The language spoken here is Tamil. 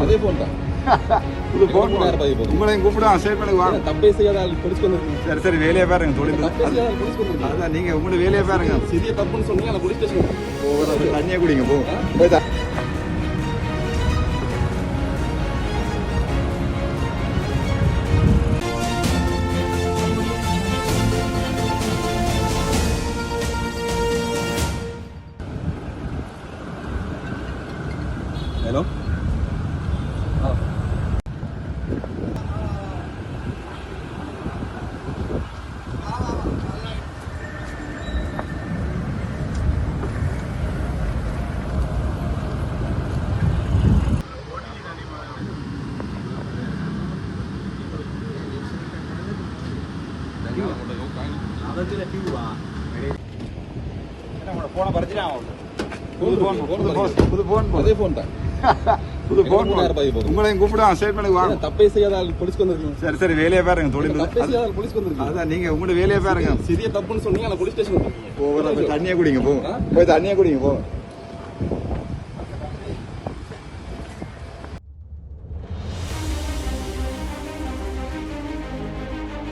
அதே போன் தான். உங்களையும் கூப்பிடுவோம் ஸ்டேட்மெண்ட் வாங்க. தப்பே செய்யாத ஆள் போலீஸ்க்கு வந்து சரி சரி வேலையை பாருங்க தொழில் தப்பே செய்யாத ஆள் போலீஸ்க்கு வந்து அதான் நீங்க உங்களோட வேலையை பாருங்க. சிறிய தப்புன்னு சொன்னீங்க அந்த போலீஸ் ஸ்டேஷன் தண்ணியை குடிங்க போய்தா. ஹலோ போன பறிச்சுட்டான். அதே போன் தான். உங்களையும் கூப்பிடுவோம் ஸ்டேட்மெண்ட் வாங்க. தப்பே செய்யாத ஆள் போலீஸ்க்கு வந்து சரி சரி வேலையை பாருங்க தொழில் தப்பே செய்யாத ஆள் போலீஸ்க்கு வந்து அதான் நீங்க உங்களோட வேலையை பாருங்க. சிறிய தப்புன்னு சொன்னீங்க அந்த போலீஸ் ஸ்டேஷன் தண்ணியை குடிங்க போய் தண்ணியை குடிங்க